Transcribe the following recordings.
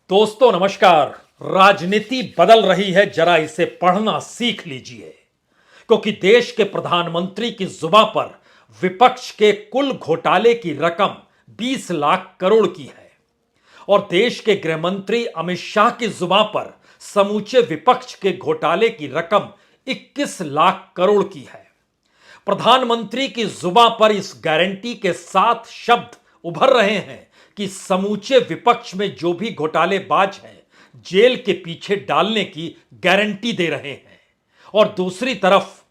दोस्तों नमस्कार। राजनीति बदल रही है, जरा इसे पढ़ना सीख लीजिए, क्योंकि देश के प्रधानमंत्री की जुबान पर विपक्ष के कुल घोटाले की रकम 20 लाख करोड़ की है और देश के गृह मंत्री अमित शाह की जुबान पर समूचे विपक्ष के घोटाले की रकम 21 लाख करोड़ की है। प्रधानमंत्री की जुबान पर इस गारंटी के साथ शब्द उभर रहे हैं कि समूचे विपक्ष में जो भी घोटालेबाज हैं जेल के पीछे डालने की गारंटी दे रहे हैं, और दूसरी तरफ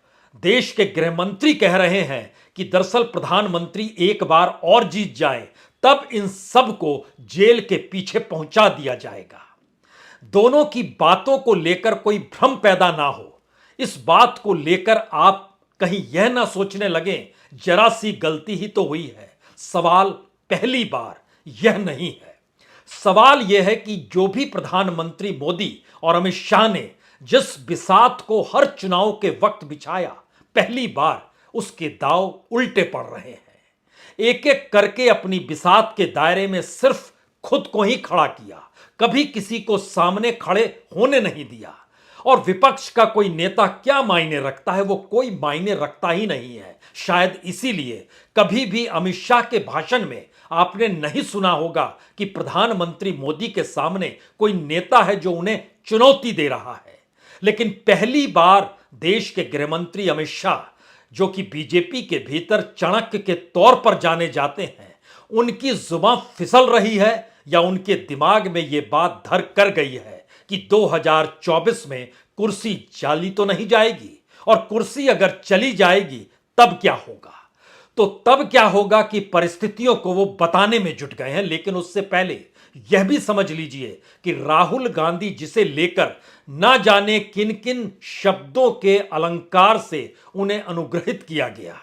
देश के गृह मंत्री कह रहे हैं कि दरअसल प्रधानमंत्री एक बार और जीत जाए तब इन सब को जेल के पीछे पहुंचा दिया जाएगा। दोनों की बातों को लेकर कोई भ्रम पैदा ना हो, इस बात को लेकर आप कहीं यह ना सोचने लगे जरा सी गलती ही तो हुई है। सवाल पहली बार यह नहीं है। सवाल यह है कि जो भी प्रधानमंत्री मोदी और अमित शाह ने जिस बिसात को हर चुनाव के वक्त बिछाया, पहली बार उसके दांव उल्टे पड़ रहे हैं। एक एक करके अपनी बिसात के दायरे में सिर्फ खुद को ही खड़ा किया, कभी किसी को सामने खड़े होने नहीं दिया। और विपक्ष का कोई नेता क्या मायने रखता है, वो कोई मायने रखता ही नहीं है। शायद इसीलिए कभी भी अमित शाह के भाषण में आपने नहीं सुना होगा कि प्रधानमंत्री मोदी के सामने कोई नेता है जो उन्हें चुनौती दे रहा है। लेकिन पहली बार देश के गृह मंत्री अमित शाह, जो कि बीजेपी के भीतर चाणक्य के तौर पर जाने जाते हैं, उनकी जुबान फिसल रही है या उनके दिमाग में यह बात धर कर गई है कि 2024 में कुर्सी चली तो नहीं जाएगी, और कुर्सी अगर चली जाएगी तब क्या होगा। तो तब क्या होगा कि परिस्थितियों को वो बताने में जुट गए हैं। लेकिन उससे पहले यह भी समझ लीजिए कि राहुल गांधी, जिसे लेकर ना जाने किन किन शब्दों के अलंकार से उन्हें अनुग्रहित किया गया,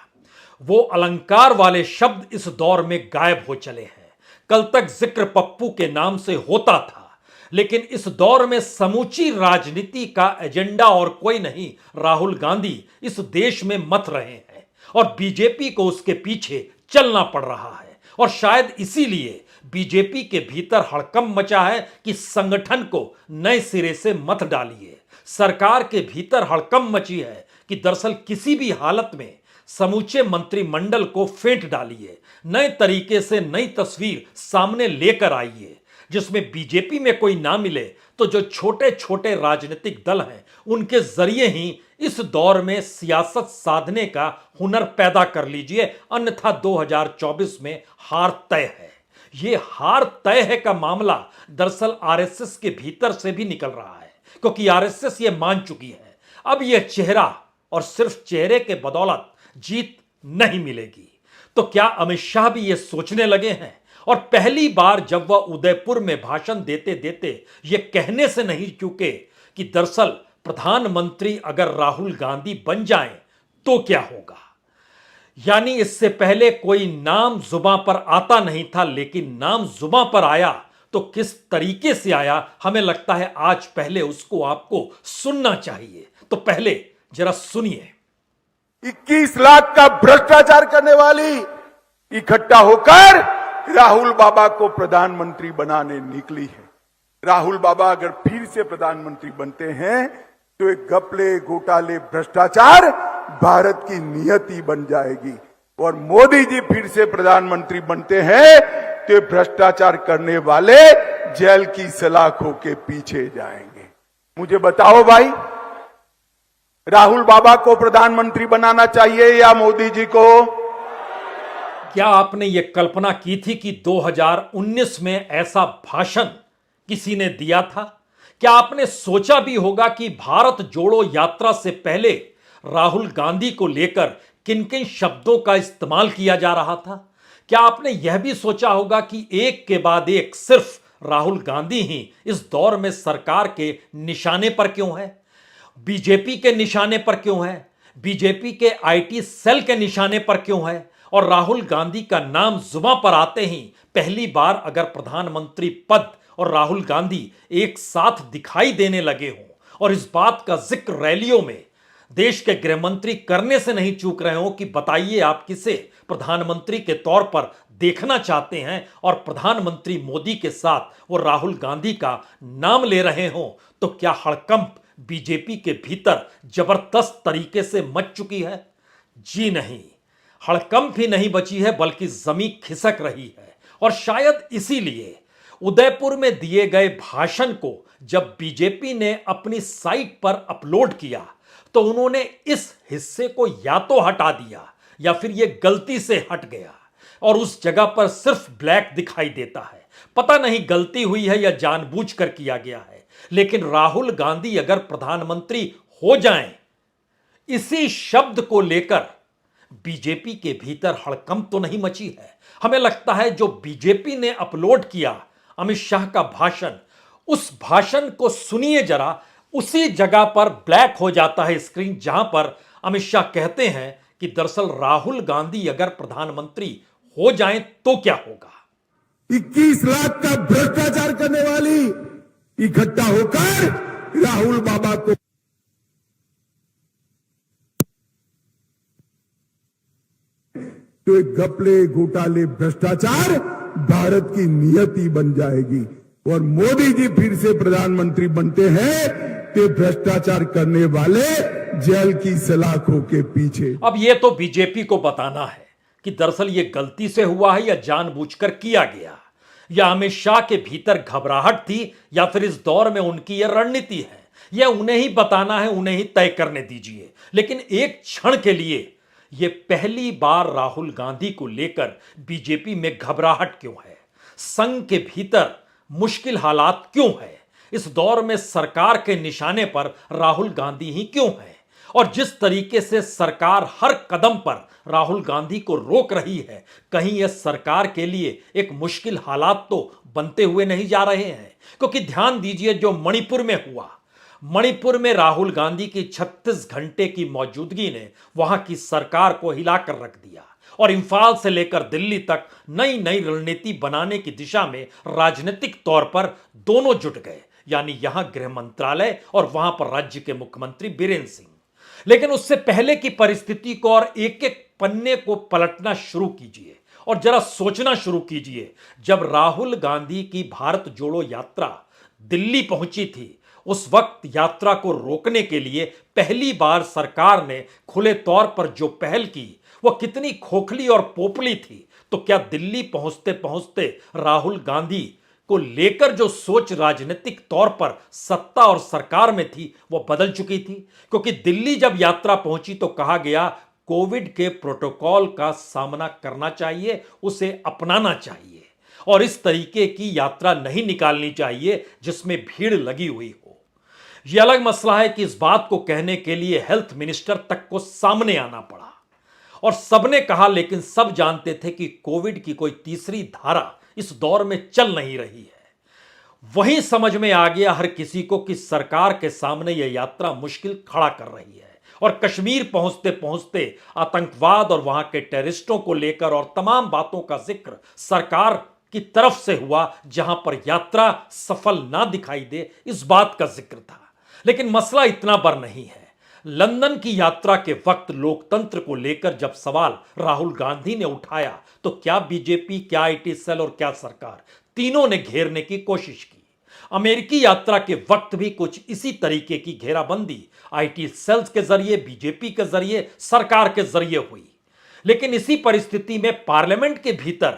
वो अलंकार वाले शब्द इस दौर में गायब हो चले हैं। कल तक जिक्र पप्पू के नाम से होता था, लेकिन इस दौर में समूची राजनीति का एजेंडा और कोई नहीं, राहुल गांधी इस देश में मथ रहे हैं और बीजेपी को उसके पीछे चलना पड़ रहा है। और शायद इसीलिए बीजेपी के भीतर हड़कंप मचा है कि संगठन को नए सिरे से मत डालिए। सरकार के भीतर हड़कंप मची है कि दरअसल किसी भी हालत में समूचे मंत्रिमंडल को फेंट डालिए, नए तरीके से नई तस्वीर सामने लेकर आइए, जिसमें बीजेपी में कोई ना मिले तो जो छोटे छोटे राजनीतिक दल हैं उनके जरिए ही इस दौर में सियासत साधने का हुनर पैदा कर लीजिए, अन्यथा 2024 में हार तय है। यह हार तय है का मामला दरअसल आरएसएस के भीतर से भी निकल रहा है, क्योंकि आरएसएस यह मान चुकी है अब यह चेहरा और सिर्फ चेहरे के बदौलत जीत नहीं मिलेगी। तो क्या अमित शाह भी यह सोचने लगे हैं और पहली बार जब वह उदयपुर में भाषण देते देते यह कहने से नहीं चूके कि दरअसल प्रधानमंत्री अगर राहुल गांधी बन जाएं तो क्या होगा। यानी इससे पहले कोई नाम जुबां पर आता नहीं था, लेकिन नाम जुबां पर आया तो किस तरीके से आया, हमें लगता है आज पहले उसको आपको सुनना चाहिए। तो पहले जरा सुनिए। 21 लाख का भ्रष्टाचार करने वाली इकट्ठा होकर राहुल बाबा को प्रधानमंत्री बनाने निकली है। राहुल बाबा अगर फिर से प्रधानमंत्री बनते हैं तो एक घपले, घोटाले, भ्रष्टाचार भारत की नियति बन जाएगी। और मोदी जी फिर से प्रधानमंत्री बनते हैं तो भ्रष्टाचार करने वाले जेल की सलाखों के पीछे जाएंगे। मुझे बताओ भाई, राहुल बाबा को प्रधानमंत्री बनाना चाहिए या मोदी जी को? क्या आपने यह कल्पना की थी कि 2019 में ऐसा भाषण किसी ने दिया था? क्या आपने सोचा भी होगा कि भारत जोड़ो यात्रा से पहले राहुल गांधी को लेकर किन किन शब्दों का इस्तेमाल किया जा रहा था? क्या आपने यह भी सोचा होगा कि एक के बाद एक सिर्फ राहुल गांधी ही इस दौर में सरकार के निशाने पर क्यों है, बीजेपी के निशाने पर क्यों है, बीजेपी के आईटी सेल के निशाने पर क्यों है, और राहुल गांधी का नाम जुबां पर आते ही पहली बार अगर प्रधानमंत्री पद और राहुल गांधी एक साथ दिखाई देने लगे हों और इस बात का जिक्र रैलियों में देश के गृह मंत्री करने से नहीं चूक रहे हो कि बताइए आप किसे प्रधानमंत्री के तौर पर देखना चाहते हैं और प्रधानमंत्री मोदी के साथ वो राहुल गांधी का नाम ले रहे हो, तो क्या हड़कंप बीजेपी के भीतर जबरदस्त तरीके से मच चुकी है? जी नहीं, हड़कंप ही नहीं बची है बल्कि जमीन खिसक रही है। और शायद इसीलिए उदयपुर में दिए गए भाषण को जब बीजेपी ने अपनी साइट पर अपलोड किया तो उन्होंने इस हिस्से को या तो हटा दिया या फिर यह गलती से हट गया और उस जगह पर सिर्फ ब्लैक दिखाई देता है। पता नहीं गलती हुई है या जानबूझकर किया गया है, लेकिन राहुल गांधी अगर प्रधानमंत्री हो जाएं, इसी शब्द को लेकर बीजेपी के भीतर हड़कंप तो नहीं मची है। हमें लगता है जो बीजेपी ने अपलोड किया अमित शाह का भाषण, उस भाषण को सुनिए जरा। उसी जगह पर ब्लैक हो जाता है स्क्रीन जहां पर अमित शाह कहते हैं कि दरअसल राहुल गांधी अगर प्रधानमंत्री हो जाएं तो क्या होगा। 21 लाख का भ्रष्टाचार करने वाली इकट्ठा होकर राहुल बाबा को तो एक घपले घोटाले भ्रष्टाचार भारत की नियति बन जाएगी और मोदी जी फिर से प्रधानमंत्री बनते हैं तो भ्रष्टाचार करने वाले जेल की सलाखों के पीछे। अब यह तो बीजेपी को बताना है कि दरअसल यह गलती से हुआ है या जानबूझकर किया गया, या अमित शाह के भीतर घबराहट थी या फिर इस दौर में उनकी यह रणनीति है। यह उन्हें ही बताना है, उन्हें ही तय करने दीजिए। लेकिन एक क्षण के लिए यह पहली बार राहुल गांधी को लेकर बीजेपी में घबराहट क्यों है? संघ के भीतर मुश्किल हालात क्यों है? इस दौर में सरकार के निशाने पर राहुल गांधी ही क्यों है? और जिस तरीके से सरकार हर कदम पर राहुल गांधी को रोक रही है, कहीं यह सरकार के लिए एक मुश्किल हालात तो बनते हुए नहीं जा रहे हैं? क्योंकि ध्यान दीजिए जो मणिपुर में हुआ, मणिपुर में राहुल गांधी की 36 घंटे की मौजूदगी ने वहां की सरकार को हिलाकर रख दिया और इंफाल से लेकर दिल्ली तक नई नई रणनीति बनाने की दिशा में राजनीतिक तौर पर दोनों जुट गए, यानी यहां गृह मंत्रालय और वहां पर राज्य के मुख्यमंत्री बीरेंद्र सिंह। लेकिन उससे पहले की परिस्थिति को और एक एक पन्ने को पलटना शुरू कीजिए और जरा सोचना शुरू कीजिए। जब राहुल गांधी की भारत जोड़ो यात्रा दिल्ली पहुंची थी, उस वक्त यात्रा को रोकने के लिए पहली बार सरकार ने खुले तौर पर जो पहल की वो कितनी खोखली और पोपली थी। तो क्या दिल्ली पहुंचते पहुंचते राहुल गांधी को लेकर जो सोच राजनीतिक तौर पर सत्ता और सरकार में थी वो बदल चुकी थी? क्योंकि दिल्ली जब यात्रा पहुंची तो कहा गया कोविड के प्रोटोकॉल का सामना करना चाहिए, उसे अपनाना चाहिए और इस तरीके की यात्रा नहीं निकालनी चाहिए जिसमें भीड़ लगी हुई हो। यह अलग मसला है कि इस बात को कहने के लिए हेल्थ मिनिस्टर तक को सामने आना पड़ा और सबने कहा, लेकिन सब जानते थे कि कोविड की कोई तीसरी धारा इस दौर में चल नहीं रही है। वहीं समझ में आ गया हर किसी को कि सरकार के सामने यह यात्रा मुश्किल खड़ा कर रही है और कश्मीर पहुंचते पहुंचते आतंकवाद और वहां के टेररिस्टों को लेकर और तमाम बातों का जिक्र सरकार की तरफ से हुआ, जहां पर यात्रा सफल ना दिखाई दे इस बात का जिक्र था। लेकिन मसला इतना बर नहीं है। लंदन की यात्रा के वक्त लोकतंत्र को लेकर जब सवाल राहुल गांधी ने उठाया तो क्या बीजेपी, क्या आईटी सेल और क्या सरकार, तीनों ने घेरने की कोशिश की। अमेरिकी यात्रा के वक्त भी कुछ इसी तरीके की घेराबंदी आईटी सेल्स के जरिए, बीजेपी के जरिए, सरकार के जरिए हुई। लेकिन इसी परिस्थिति में पार्लियामेंट के भीतर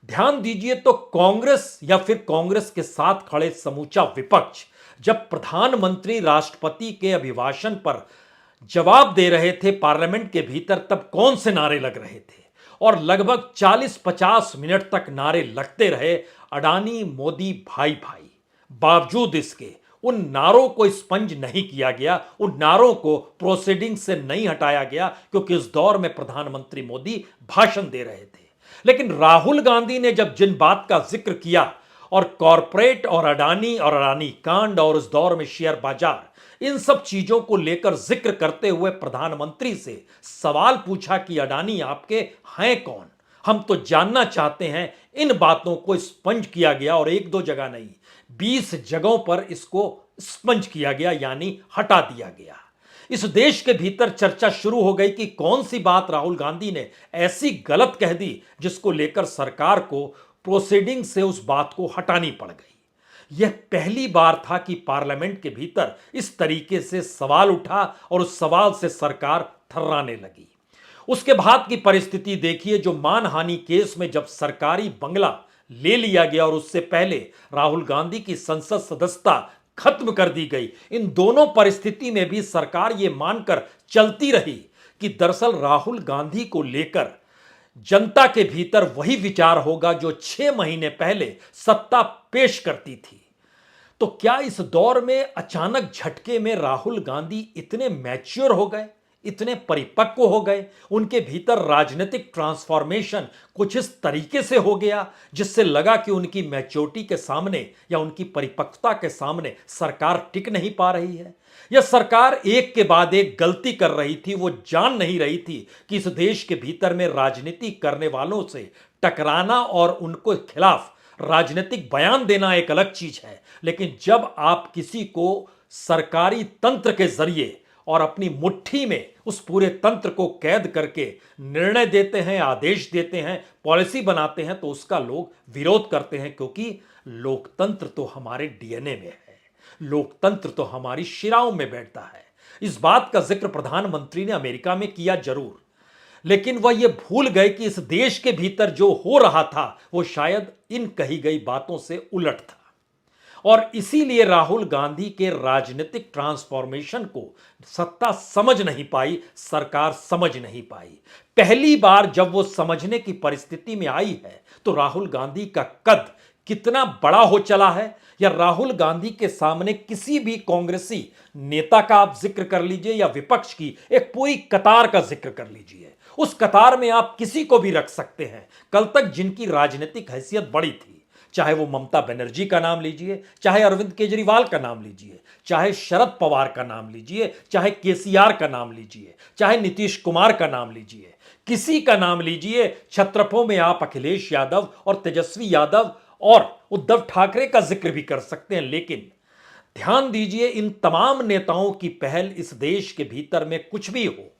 ध्यान दीजिए तो कांग्रेस या फिर कांग्रेस के साथ खड़े समूचा विपक्ष जब प्रधानमंत्री राष्ट्रपति के अभिभाषण पर जवाब दे रहे थे पार्लियामेंट के भीतर, तब कौन से नारे लग रहे थे और लगभग 40-50 मिनट तक नारे लगते रहे, अडानी मोदी भाई भाई। बावजूद इसके उन नारों को स्पंज नहीं किया गया, उन नारों को प्रोसीडिंग से नहीं हटाया गया, क्योंकि इस दौर में प्रधानमंत्री मोदी भाषण दे रहे थे। लेकिन राहुल गांधी ने जब जिन बात का जिक्र किया और कॉरपोरेट और अडानी कांड और उस दौर में शेयर बाजार, इन सब चीजों को लेकर जिक्र करते हुए प्रधानमंत्री से सवाल पूछा कि अडानी आपके हैं कौन, हम तो जानना चाहते हैं। इन बातों को स्पंज किया गया और एक दो जगह नहीं, 20 जगहों पर इसको स्पंज किया गया, यानी हटा दिया गया। इस देश के भीतर चर्चा शुरू हो गई कि कौन सी बात राहुल गांधी ने ऐसी गलत कह दी जिसको लेकर सरकार को प्रोसीडिंग से उस बात को हटानी पड़ गई। यह पहली बार था कि पार्लियामेंट के भीतर इस तरीके से सवाल उठा और उस सवाल से सरकार थर्राने लगी। उसके बाद की परिस्थिति देखिए, जो मानहानि केस में जब सरकारी बंगला ले लिया गया और उससे पहले राहुल गांधी की संसद सदस्यता खत्म कर दी गई, इन दोनों परिस्थिति में भी सरकार यह मानकर चलती रही कि दरअसल राहुल गांधी को लेकर जनता के भीतर वही विचार होगा जो 6 महीने पहले सत्ता पेश करती थी। तो क्या इस दौर में अचानक झटके में राहुल गांधी इतने मैच्योर हो गए, इतने परिपक्व हो गए, उनके भीतर राजनीतिक ट्रांसफॉर्मेशन कुछ इस तरीके से हो गया जिससे लगा कि उनकी मैच्योरिटी के सामने या उनकी परिपक्वता के सामने सरकार टिक नहीं पा रही है? यह सरकार एक के बाद एक गलती कर रही थी, वो जान नहीं रही थी कि इस देश के भीतर में राजनीति करने वालों से टकराना और उनको खिलाफ राजनीतिक बयान देना एक अलग चीज है, लेकिन जब आप किसी को सरकारी तंत्र के जरिए और अपनी मुट्ठी में उस पूरे तंत्र को कैद करके निर्णय देते हैं, आदेश देते हैं, पॉलिसी बनाते हैं, तो उसका लोग विरोध करते हैं, क्योंकि लोकतंत्र तो हमारे डीएनए में है, लोकतंत्र तो हमारी शिराओं में बैठता है। इस बात का जिक्र प्रधानमंत्री ने अमेरिका में किया जरूर, लेकिन वह यह भूल गए कि इस देश के भीतर जो हो रहा था वो शायद इन कही गई बातों से उलट था। और इसीलिए राहुल गांधी के राजनीतिक ट्रांसफॉर्मेशन को सत्ता समझ नहीं पाई, सरकार समझ नहीं पाई। पहली बार जब वो समझने की परिस्थिति में आई है तो राहुल गांधी का कद कितना बड़ा हो चला है, या राहुल गांधी के सामने किसी भी कांग्रेसी नेता का आप जिक्र कर लीजिए या विपक्ष की एक पूरी कतार का जिक्र कर लीजिए, उस कतार में आप किसी को भी रख सकते हैं कल तक जिनकी राजनीतिक हैसियत बड़ी थी। चाहे वो ममता बनर्जी का नाम लीजिए, चाहे अरविंद केजरीवाल का नाम लीजिए, चाहे शरद पवार का नाम लीजिए, चाहे केसीआर का नाम लीजिए, चाहे नीतीश कुमार का नाम लीजिए, किसी का नाम लीजिए। छत्रपों में आप अखिलेश यादव और तेजस्वी यादव और उद्धव ठाकरे का जिक्र भी कर सकते हैं। लेकिन ध्यान दीजिए, इन तमाम नेताओं की पहल इस देश के भीतर में कुछ भी हो,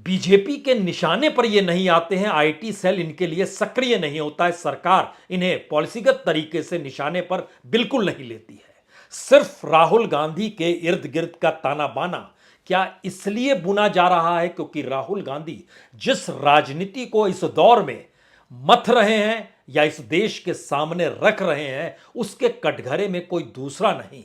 बीजेपी के निशाने पर ये नहीं आते हैं, आईटी सेल इनके लिए सक्रिय नहीं होता है, सरकार इन्हें पॉलिसीगत तरीके से निशाने पर बिल्कुल नहीं लेती है। सिर्फ राहुल गांधी के इर्द गिर्द का ताना बाना क्या इसलिए बुना जा रहा है क्योंकि राहुल गांधी जिस राजनीति को इस दौर में मथ रहे हैं या इस देश के सामने रख रहे हैं, उसके कटघरे में कोई दूसरा नहीं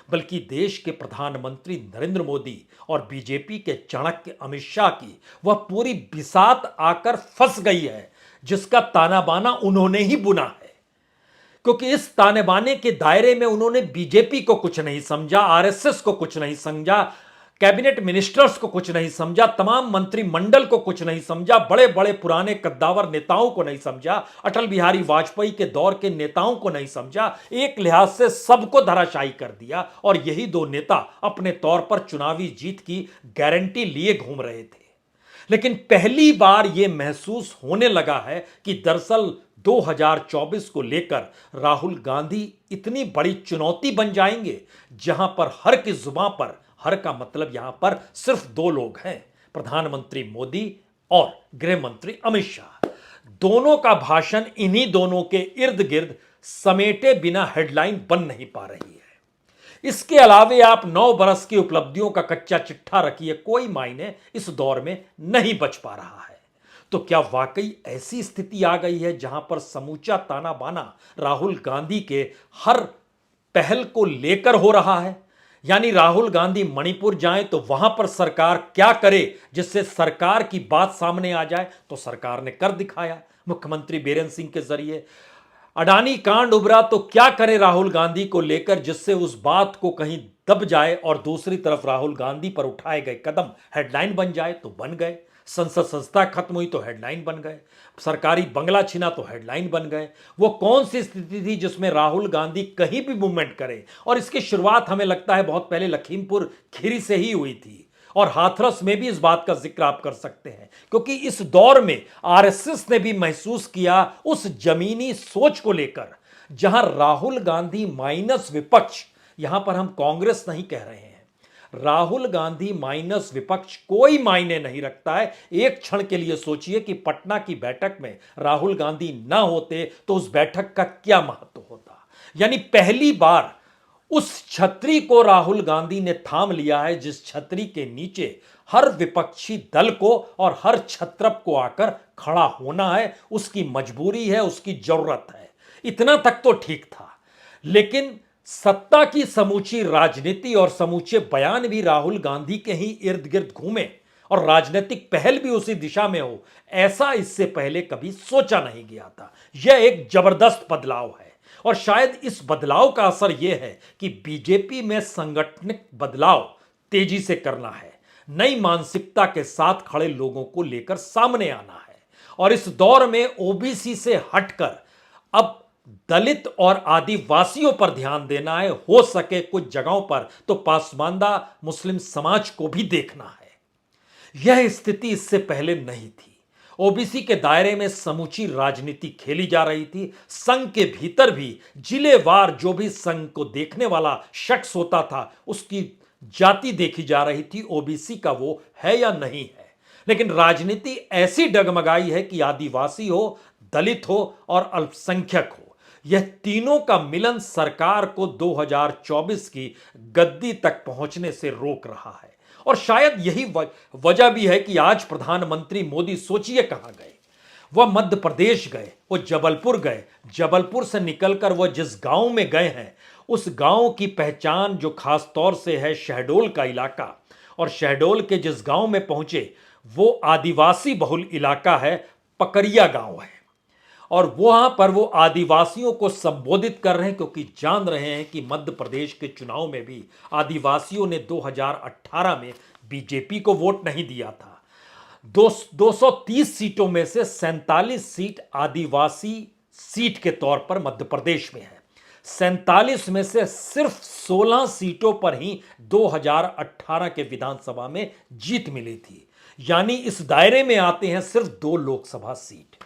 बल्कि देश के प्रधानमंत्री नरेंद्र मोदी और बीजेपी के चाणक्य अमित शाह की वह पूरी बिसात आकर फंस गई है, जिसका ताना बाना उन्होंने ही बुना है। क्योंकि इस ताने बाने के दायरे में उन्होंने बीजेपी को कुछ नहीं समझा, आरएसएस को कुछ नहीं समझा, कैबिनेट मिनिस्टर्स को कुछ नहीं समझा, तमाम मंत्रिमंडल को कुछ नहीं समझा, बड़े बड़े पुराने कद्दावर नेताओं को नहीं समझा, अटल बिहारी वाजपेयी के दौर के नेताओं को नहीं समझा, एक लिहाज से सबको धराशायी कर दिया। और यही दो नेता अपने तौर पर चुनावी जीत की गारंटी लिए घूम रहे थे। लेकिन पहली बार यह महसूस होने लगा है कि दरअसल 2024 को लेकर राहुल गांधी इतनी बड़ी चुनौती बन जाएंगे, जहां पर हर की जुबान पर, हर का मतलब यहां पर सिर्फ 2 लोग हैं, प्रधानमंत्री मोदी और गृह मंत्री अमित शाह। दोनों का भाषण इन्हीं दोनों के इर्द गिर्द समेटे बिना हेडलाइन बन नहीं पा रही है। इसके अलावे आप 9 बरस की उपलब्धियों का कच्चा चिट्ठा रखिए, कोई मायने इस दौर में नहीं बच पा रहा है। तो क्या वाकई ऐसी स्थिति आ गई है जहां पर समूचा ताना बाना राहुल गांधी के हर पहल को लेकर हो रहा है? यानी राहुल गांधी मणिपुर जाएं तो वहां पर सरकार क्या करे जिससे सरकार की बात सामने आ जाए, तो सरकार ने कर दिखाया मुख्यमंत्री बीरेंद्र सिंह के जरिए। अडानी कांड उभरा तो क्या करे राहुल गांधी को लेकर जिससे उस बात को कहीं दब जाए और दूसरी तरफ राहुल गांधी पर उठाए गए कदम हेडलाइन बन जाए, तो बन गए। संसद संस्था खत्म हुई तो हेडलाइन बन गए, सरकारी बंगला छिना तो हेडलाइन बन गए। वो कौन सी स्थिति थी जिसमें राहुल गांधी कहीं भी मूवमेंट करे? और इसकी शुरुआत हमें लगता है बहुत पहले लखीमपुर खीरी से ही हुई थी, और हाथरस में भी इस बात का जिक्र आप कर सकते हैं, क्योंकि इस दौर में आरएसएस ने भी महसूस किया उस जमीनी सोच को लेकर, जहां राहुल गांधी माइनस विपक्ष, यहां पर हम कांग्रेस नहीं कह रहे हैं, राहुल गांधी माइनस विपक्ष कोई मायने नहीं रखता है। एक क्षण के लिए सोचिए कि पटना की बैठक में राहुल गांधी ना होते तो उस बैठक का क्या महत्व होता। यानी पहली बार उस छतरी को राहुल गांधी ने थाम लिया है जिस छतरी के नीचे हर विपक्षी दल को और हर छत्रप को आकर खड़ा होना है। उसकी मजबूरी है, उसकी जरूरत है। इतना तक तो ठीक था, लेकिन सत्ता की समूची राजनीति और समूचे बयान भी राहुल गांधी के ही इर्द गिर्द घूमे और राजनीतिक पहल भी उसी दिशा में हो, ऐसा इससे पहले कभी सोचा नहीं गया था। यह एक जबरदस्त बदलाव है और शायद इस बदलाव का असर यह है कि बीजेपी में संगठनिक बदलाव तेजी से करना है, नई मानसिकता के साथ खड़े लोगों को लेकर सामने आना है और इस दौर में ओबीसी से हटकर अब दलित और आदिवासियों पर ध्यान देना है। हो सके कुछ जगहों पर तो पासमानदा मुस्लिम समाज को भी देखना है। यह स्थिति इससे पहले नहीं थी। ओबीसी के दायरे में समूची राजनीति खेली जा रही थी। संघ के भीतर भी जिलेवार जो भी संघ को देखने वाला शख्स होता था उसकी जाति देखी जा रही थी, ओबीसी का वो है या नहीं है। लेकिन राजनीति ऐसी डगमगाई है कि आदिवासी हो, दलित हो और अल्पसंख्यक हो, यह तीनों का मिलन सरकार को 2024 की गद्दी तक पहुंचने से रोक रहा है। और शायद यही वजह भी है कि आज प्रधानमंत्री मोदी सोचिए कहां गए। वह मध्य प्रदेश गए, वो जबलपुर गए, जबलपुर से निकलकर वह जिस गांव में गए हैं उस गांव की पहचान जो खास तौर से है शहडोल का इलाका, और शहडोल के जिस गांव में पहुंचे वो आदिवासी बहुल इलाका है, पकरिया गांव है। और वहां पर वो आदिवासियों को संबोधित कर रहे हैं क्योंकि जान रहे हैं कि मध्य प्रदेश के चुनाव में भी आदिवासियों ने 2018 में बीजेपी को वोट नहीं दिया था। 230 सीटों में से 47 सीट आदिवासी सीट के तौर पर मध्य प्रदेश में है। 47 में से सिर्फ 16 सीटों पर ही 2018 के विधानसभा में जीत मिली थी। यानी इस दायरे में आते हैं सिर्फ 2 लोकसभा सीट।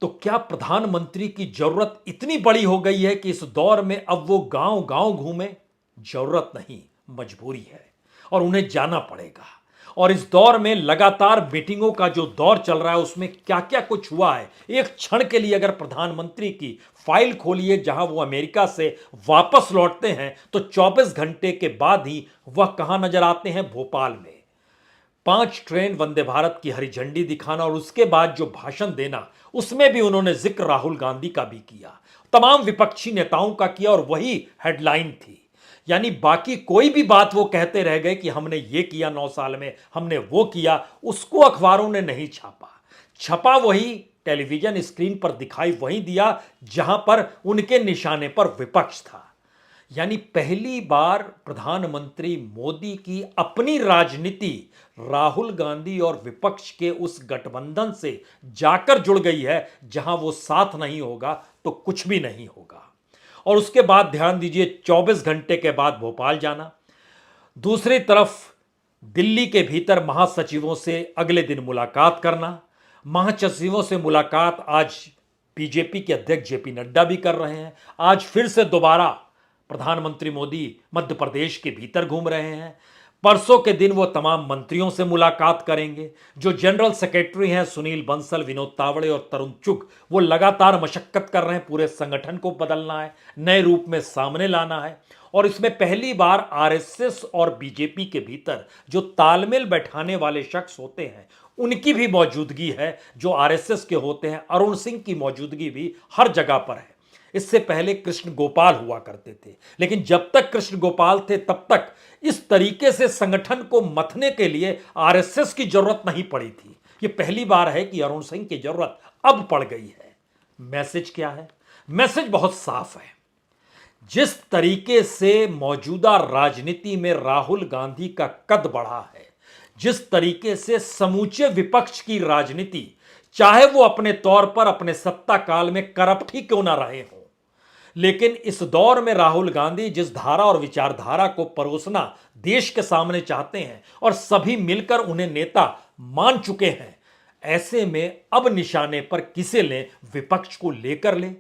तो क्या प्रधानमंत्री की जरूरत इतनी बड़ी हो गई है कि इस दौर में अब वो गांव गांव घूमे? जरूरत नहीं, मजबूरी है और उन्हें जाना पड़ेगा। और इस दौर में लगातार मीटिंगों का जो दौर चल रहा है उसमें क्या क्या कुछ हुआ है, एक क्षण के लिए अगर प्रधानमंत्री की फाइल खोलिए जहां वो अमेरिका से वापस लौटते हैं तो 24 घंटे के बाद ही वह कहां नजर आते हैं? भोपाल में 5 ट्रेन वंदे भारत की हरी झंडी दिखाना और उसके बाद जो भाषण देना, उसमें भी उन्होंने जिक्र राहुल गांधी का भी किया, तमाम विपक्षी नेताओं का किया और वही हेडलाइन थी। यानी बाकी कोई भी बात वो कहते रह गए कि हमने ये किया 9 साल में, हमने वो किया, उसको अखबारों ने नहीं छापा। छपा वही, टेलीविजन स्क्रीन पर दिखाई वही दिया जहां पर उनके निशाने पर विपक्ष था। यानी पहली बार प्रधानमंत्री मोदी की अपनी राजनीति राहुल गांधी और विपक्ष के उस गठबंधन से जाकर जुड़ गई है जहां वो साथ नहीं होगा तो कुछ भी नहीं होगा। और उसके बाद ध्यान दीजिए 24 घंटे के बाद भोपाल जाना, दूसरी तरफ दिल्ली के भीतर महासचिवों से अगले दिन मुलाकात करना। महासचिवों से मुलाकात आज बीजेपी के अध्यक्ष जेपी नड्डा भी कर रहे हैं। आज फिर से दोबारा प्रधानमंत्री मोदी मध्य प्रदेश के भीतर घूम रहे हैं। परसों के दिन वो तमाम मंत्रियों से मुलाकात करेंगे। जो जनरल सेक्रेटरी हैं सुनील बंसल, विनोद तावड़े और तरुण चुग, वो लगातार मशक्कत कर रहे हैं, पूरे संगठन को बदलना है, नए रूप में सामने लाना है। और इसमें पहली बार आरएसएस और बीजेपी के भीतर जो तालमेल बैठाने वाले शख्स होते हैं उनकी भी मौजूदगी है। जो आरएसएस के होते हैं, अरुण सिंह की मौजूदगी भी हर जगह पर है। इससे पहले कृष्ण गोपाल हुआ करते थे, लेकिन जब तक कृष्ण गोपाल थे तब तक इस तरीके से संगठन को मथने के लिए आरएसएस की जरूरत नहीं पड़ी थी। यह पहली बार है कि अरुण सिंह की जरूरत अब पड़ गई है। मैसेज क्या है? मैसेज बहुत साफ है। जिस तरीके से मौजूदा राजनीति में राहुल गांधी का कद बढ़ा है, जिस तरीके से समूचे विपक्ष की राजनीति, चाहे वो अपने तौर पर अपने सत्ता काल में करप्ट ही क्यों ना रहे हों, लेकिन इस दौर में राहुल गांधी जिस धारा और विचारधारा को परोसना देश के सामने चाहते हैं और सभी मिलकर उन्हें नेता मान चुके हैं, ऐसे में अब निशाने पर किसे लें? विपक्ष को लेकर लें,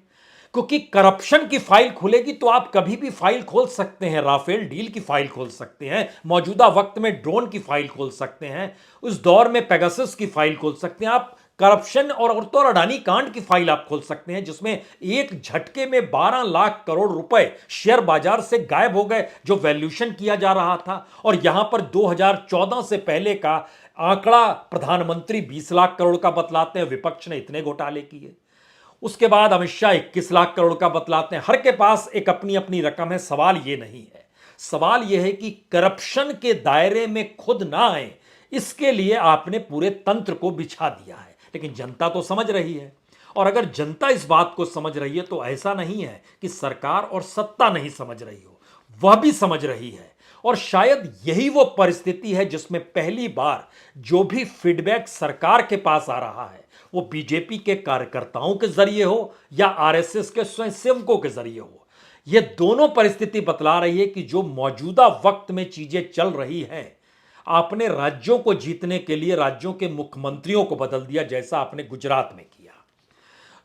क्योंकि करप्शन की फाइल खुलेगी तो आप कभी भी फाइल खोल सकते हैं, राफेल डील की फाइल खोल सकते हैं, मौजूदा वक्त में ड्रोन की फाइल खोल सकते हैं, उस दौर में पेगासस की फाइल खोल सकते हैं, आप करप्शन और अडानी कांड की फाइल आप खोल सकते हैं, जिसमें एक झटके में 12 लाख करोड़ रुपए शेयर बाजार से गायब हो गए जो वैल्यूएशन किया जा रहा था। और यहां पर 2014 से पहले का आंकड़ा प्रधानमंत्री 20 लाख करोड़ का बतलाते हैं, विपक्ष ने इतने घोटाले किए। उसके बाद अमित शाह 21 लाख करोड़ का बतलाते हैं। हर के पास एक अपनी अपनी रकम है। सवाल यह नहीं है, सवाल यह है कि करप्शन के दायरे में खुद ना आए, इसके लिए आपने पूरे तंत्र को बिछा दिया है। लेकिन जनता तो समझ रही है, और अगर जनता इस बात को समझ रही है तो ऐसा नहीं है कि सरकार और सत्ता नहीं समझ रही हो, वह भी समझ रही है। और शायद यही वो परिस्थिति है जिसमें पहली बार जो भी फीडबैक सरकार के पास आ रहा है वो बीजेपी के कार्यकर्ताओं के जरिए हो या आरएसएस के स्वयंसेवकों के जरिए हो। यह दोनों परिस्थिति बतला रही है कि जो मौजूदा वक्त में चीजें चल रही हैं, आपने राज्यों को जीतने के लिए राज्यों के मुख्यमंत्रियों को बदल दिया, जैसा आपने गुजरात में किया।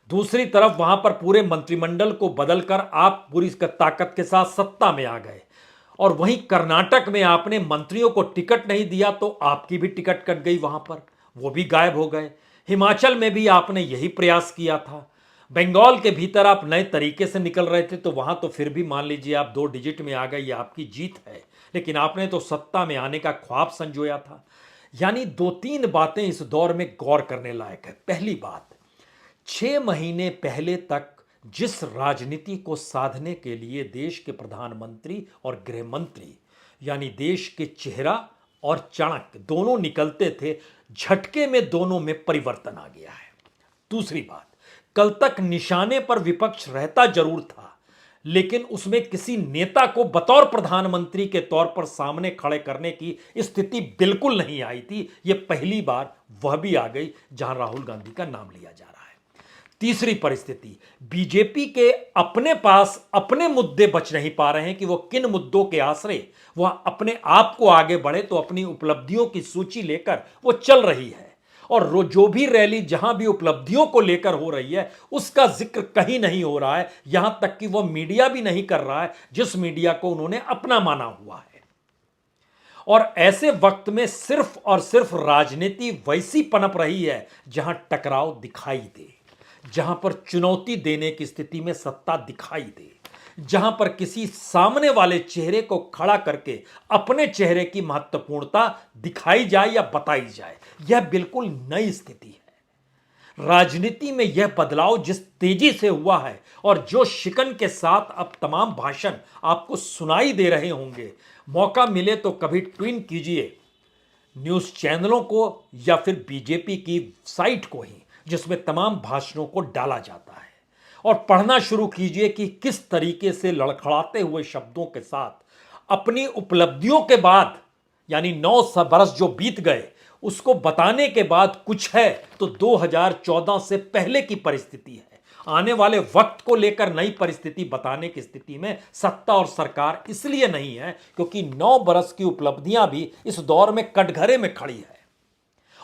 दूसरी तरफ वहां पर पूरे मंत्रिमंडल को बदलकर आप पूरी ताकत के साथ सत्ता में आ गए। और वहीं कर्नाटक में आपने मंत्रियों को टिकट नहीं दिया तो आपकी भी टिकट कट गई, वहां पर वो भी गायब हो गए। हिमाचल में भी आपने यही प्रयास किया था। बंगाल के भीतर आप नए तरीके से निकल रहे थे, तो वहां तो फिर भी मान लीजिए आप 2 डिजिट में आ गए, ये आपकी जीत है। लेकिन आपने तो सत्ता में आने का ख्वाब संजोया था। यानी 2-3 बातें इस दौर में गौर करने लायक है। पहली बात, 6 महीने पहले तक जिस राजनीति को साधने के लिए देश के प्रधानमंत्री और गृह मंत्री यानी देश के चेहरा और चाणक्य दोनों निकलते थे, झटके में दोनों में परिवर्तन आ गया है। दूसरी बात, कल तक निशाने पर विपक्ष रहता जरूर था, लेकिन उसमें किसी नेता को बतौर प्रधानमंत्री के तौर पर सामने खड़े करने की स्थिति बिल्कुल नहीं आई थी। यह पहली बार वह भी आ गई जहां राहुल गांधी का नाम लिया जा रहा है। तीसरी परिस्थिति, बीजेपी के अपने पास अपने मुद्दे बच नहीं पा रहे हैं कि वो किन मुद्दों के आश्रय वह अपने आप को आगे बढ़े, तो अपनी उपलब्धियों की सूची लेकर वो चल रही है। और जो भी रैली जहां भी उपलब्धियों को लेकर हो रही है उसका जिक्र कहीं नहीं हो रहा है, यहां तक कि वह मीडिया भी नहीं कर रहा है जिस मीडिया को उन्होंने अपना माना हुआ है। और ऐसे वक्त में सिर्फ और सिर्फ राजनीति वैसी पनप रही है जहां टकराव दिखाई दे, जहां पर चुनौती देने की स्थिति में सत्ता दिखाई दे, जहां पर किसी सामने वाले चेहरे को खड़ा करके अपने चेहरे की महत्वपूर्णता दिखाई जाए या बताई जाए। यह बिल्कुल नई स्थिति है। राजनीति में यह बदलाव जिस तेजी से हुआ है और जो शिकन के साथ अब तमाम भाषण आपको सुनाई दे रहे होंगे, मौका मिले तो कभी ट्वीट कीजिए न्यूज चैनलों को या फिर बीजेपी की साइट को ही, जिसमें तमाम भाषणों को डाला जाता है, और पढ़ना शुरू कीजिए कि किस तरीके से लड़खड़ाते हुए शब्दों के साथ अपनी उपलब्धियों के बाद, यानी 9 बरस जो बीत गए उसको बताने के बाद कुछ है तो 2014 से पहले की परिस्थिति है। आने वाले वक्त को लेकर नई परिस्थिति बताने की स्थिति में सत्ता और सरकार इसलिए नहीं है क्योंकि 9 बरस की उपलब्धियां भी इस दौर में कटघरे में खड़ी है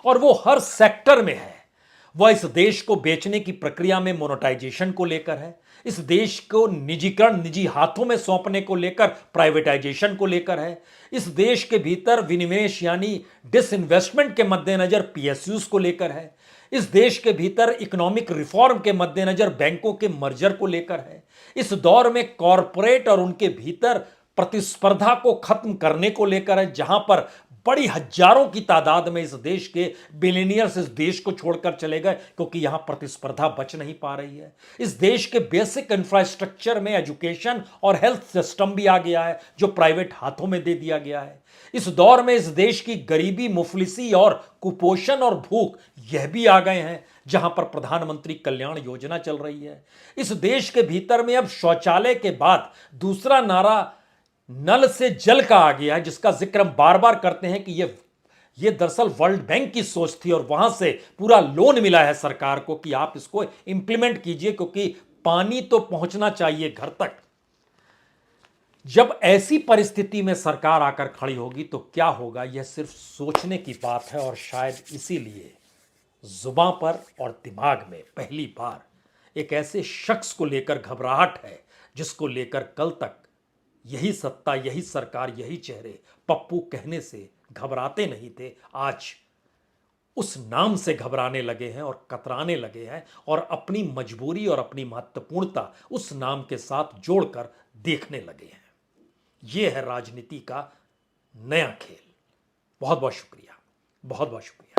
और वो हर सेक्टर में है। वह इस देश को बेचने की प्रक्रिया में मोनेटाइजेशन को लेकर है, इस देश को निजीकरण, निजी हाथों में सौंपने को लेकर, प्राइवेटाइजेशन को लेकर है, इस देश के भीतर विनिवेश यानी डिसइन्वेस्टमेंट के मद्देनजर पीएसयूज को लेकर है, इस देश के भीतर इकोनॉमिक रिफॉर्म के मद्देनजर बैंकों के मर्जर को लेकर है, इस दौर में कॉरपोरेट और उनके भीतर प्रतिस्पर्धा को खत्म करने को लेकर है, जहां पर बड़ी हजारों की तादाद में इस देश के बिलियनियर्स इस देश को छोड़कर चले गए क्योंकि यहां प्रतिस्पर्धा बच नहीं पा रही है। इस देश के बेसिक इंफ्रास्ट्रक्चर में एजुकेशन और हेल्थ सिस्टम भी आ गया है जो प्राइवेट हाथों में दे दिया गया है। इस दौर में इस देश की गरीबी, मुफलिसी और कुपोषण और भूख यह भी आ गए हैं जहां पर प्रधानमंत्री कल्याण योजना चल रही है। इस देश के भीतर में अब शौचालय के बाद दूसरा नारा नल से जल का आ गया है, जिसका जिक्र हम बार बार करते हैं कि ये दरअसल वर्ल्ड बैंक की सोच थी और वहां से पूरा लोन मिला है सरकार को कि आप इसको इंप्लीमेंट कीजिए क्योंकि पानी तो पहुंचना चाहिए घर तक। जब ऐसी परिस्थिति में सरकार आकर खड़ी होगी तो क्या होगा, यह सिर्फ सोचने की बात है और शायद इसीलिए जुबान पर और दिमाग में पहली बार एक ऐसे शख्स को लेकर घबराहट है जिसको लेकर कल तक यही सत्ता, यही सरकार, यही चेहरे पप्पू कहने से घबराते नहीं थे, आज उस नाम से घबराने लगे हैं और कतराने लगे हैं और अपनी मजबूरी और अपनी महत्वपूर्णता उस नाम के साथ जोड़कर देखने लगे हैं। यह है राजनीति का नया खेल। बहुत बहुत शुक्रिया, बहुत बहुत शुक्रिया।